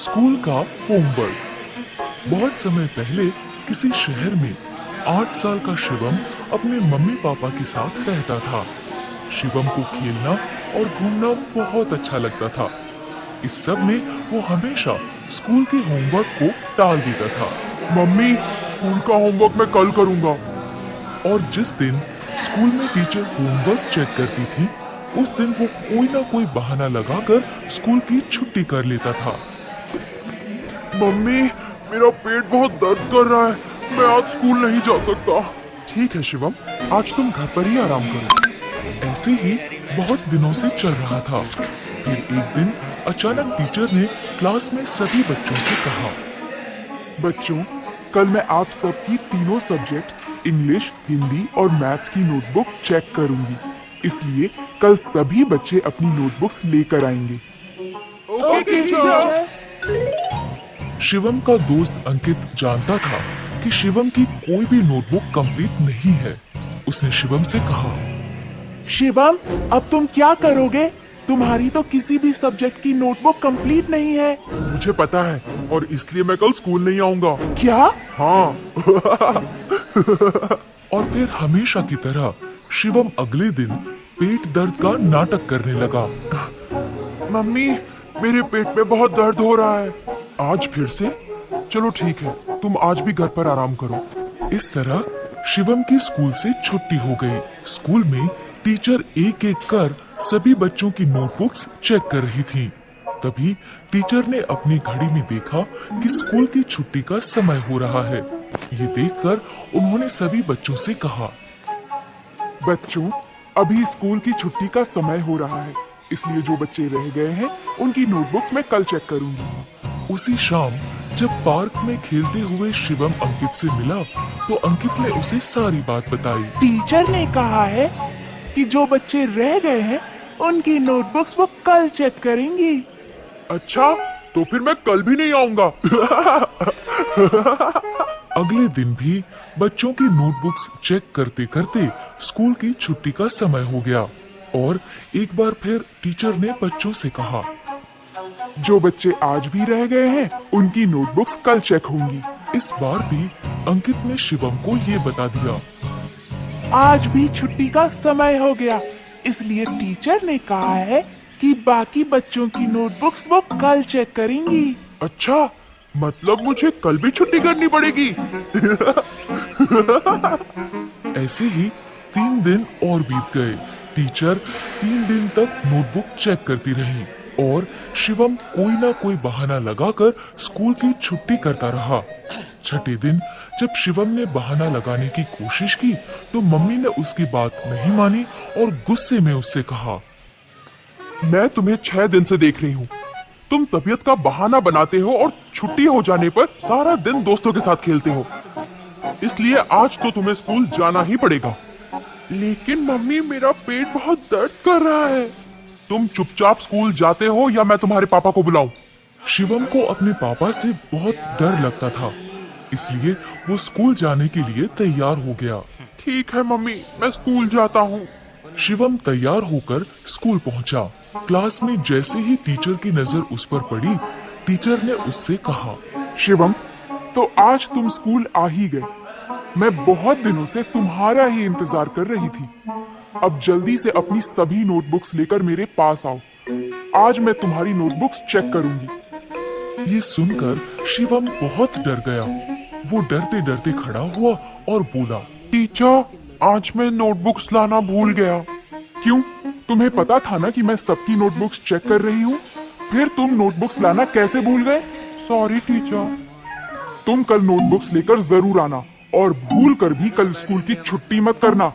School का homework. बहुत समय पहले किसी शहर में 8 साल का शिवम अपने मम्मी पापा के साथ रहता था। शिवम को खेलना और घूमना बहुत अच्छा लगता था। इस सब में वो हमेशा स्कूल के होमवर्क को टाल देता था। मम्मी, स्कूल का होमवर्क मैं कल करूंगा। और जिस दिन स्कूल में टीचर होमवर्क चेक करती थी, उस दिन वो कोई ना कोई बहाना लगाकर स्कूल की छुट्टी कर लेता था। मम्मी, मेरा पेट बहुत दर्द कर रहा है, मैं आज स्कूल नहीं जा सकता। ठीक है शिवम, आज तुम घर पर ही आराम करो। ऐसे ही बहुत दिनों से चल रहा था। फिर एक दिन अचानक टीचर ने क्लास में सभी बच्चों से कहा, बच्चों, कल मैं आप सबकी तीनों सब्जेक्ट्स इंग्लिश, हिंदी और मैथ्स की नोटबुक चेक करूंगी। इसलिए कल सभी बच्चे अपनी नोटबुक्स लेकर आएंगे। Okay teacher. शिवम का दोस्त अंकित जानता था कि शिवम की कोई भी नोटबुक कंप्लीट नहीं है। उसने शिवम से कहा, शिवम, अब तुम क्या करोगे? तुम्हारी तो किसी भी सब्जेक्ट की नोटबुक कंप्लीट नहीं है। मुझे पता है और इसलिए मैं कल स्कूल नहीं आऊंगा। क्या? हाँ। और फिर हमेशा की तरह शिवम अगले दिन पेट दर्द का नाटक करने लगा। मम्मी, मेरे पेट में बहुत दर्द हो रहा है। आज फिर से? चलो ठीक है, तुम आज भी घर पर आराम करो। इस तरह शिवम की स्कूल से छुट्टी हो गई। स्कूल में टीचर एक एक कर सभी बच्चों की नोटबुक्स चेक कर रही थी। तभी टीचर ने अपनी घड़ी में देखा कि स्कूल की छुट्टी का समय हो रहा है। ये देखकर उन्होंने सभी बच्चों से कहा, बच्चों, अभी स्कूल की छुट्टी का समय हो रहा है, इसलिए जो बच्चे रह गए हैं उनकी नोटबुक्स मैं कल चेक करूंगी। उसी शाम जब पार्क में खेलते हुए शिवम अंकित से मिला तो अंकित ने उसे सारी बात बताई। टीचर ने कहा है कि जो बच्चे रह गए हैं उनकी नोटबुक्स वो कल चेक करेंगी। अच्छा, तो फिर मैं कल भी नहीं आऊंगा। अगले दिन भी बच्चों की नोटबुक्स चेक करते करते स्कूल की छुट्टी का समय हो गया और एक बार फिर टीचर ने बच्चों से कहा, जो बच्चे आज भी रह गए हैं उनकी नोटबुक्स कल चेक होंगी। इस बार भी अंकित ने शिवम को ये बता दिया। आज भी छुट्टी का समय हो गया, इसलिए टीचर ने कहा है कि बाकी बच्चों की नोटबुक्स वो कल चेक करेंगी। अच्छा, मतलब मुझे कल भी छुट्टी करनी पड़ेगी। ऐसे ही 3 दिन और बीत गए। टीचर 3 दिन तक नोटबुक चेक करती रही और शिवम कोई ना कोई बहाना लगाकर स्कूल की छुट्टी करता रहा। छठे दिन जब शिवम ने बहाना लगाने की कोशिश की तो मम्मी ने उसकी बात नहीं मानी और गुस्से में उससे कहा, मैं तुम्हें 6 दिन से देख रही हूँ। तुम तबीयत का बहाना बनाते हो और छुट्टी हो जाने पर सारा दिन दोस्तों के साथ खेलते हो। इसलिए आज तो तुम्हें स्कूल जाना ही पड़ेगा। लेकिन मम्मी, मेरा पेट बहुत दर्द कर रहा है। तुम चुपचाप स्कूल जाते हो या मैं तुम्हारे पापा को बुलाऊं? शिवम को अपने पापा से बहुत डर लगता था, इसलिए वो स्कूल जाने के लिए तैयार हो गया। ठीक है मम्मी, मैं स्कूल जाता हूँ। शिवम तैयार होकर स्कूल पहुंचा। क्लास में जैसे ही टीचर की नजर उस पर पड़ी, टीचर ने उससे कहा, शिवम, तो आज तुम स्कूल आ ही गए। मैं बहुत दिनों से तुम्हारा ही इंतजार कर रही थी। अब जल्दी से अपनी सभी नोटबुक्स लेकर मेरे पास आओ। आज मैं तुम्हारी नोटबुक्स चेक करूंगी। ये सुनकर शिवम बहुत डर गया। वो डरते डरते खड़ा हुआ और बोला, टीचर, आज मैं नोटबुक्स लाना भूल गया। क्यों? तुम्हें पता था ना कि मैं सबकी नोटबुक्स चेक कर रही हूँ। फिर तुम नोटबुक्स लाना कैसे भूल गए? Sorry teacher. तुम कल नोटबुक्स लेकर जरूर आना और भूल कर भी कल स्कूल की छुट्टी मत करना।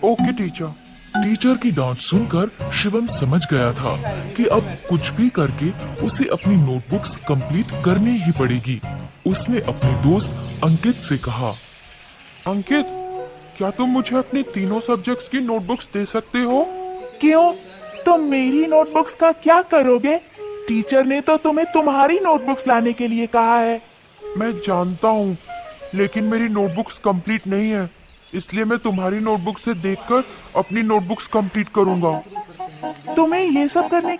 Okay teacher. टीचर की डांट सुनकर शिवम समझ गया था कि अब कुछ भी करके उसे अपनी नोटबुक्स कंप्लीट करनी ही पड़ेगी। उसने अपने दोस्त अंकित से कहा, अंकित, क्या तुम मुझे अपनी तीनों सब्जेक्ट्स की नोटबुक्स दे सकते हो? क्यों? तुम मेरी नोटबुक्स का क्या करोगे? टीचर ने तो तुम्हें तुम्हारी नोटबुक्स लाने के लिए कहा है। मैं जानता हूँ, लेकिन मेरी नोटबुक्स कंप्लीट नहीं है, इसलिए मैं तुम्हारी नोटबुक से देखकर अपनी नोटबुक्स कंप्लीट करूंगा। तुम्हें ये सब करने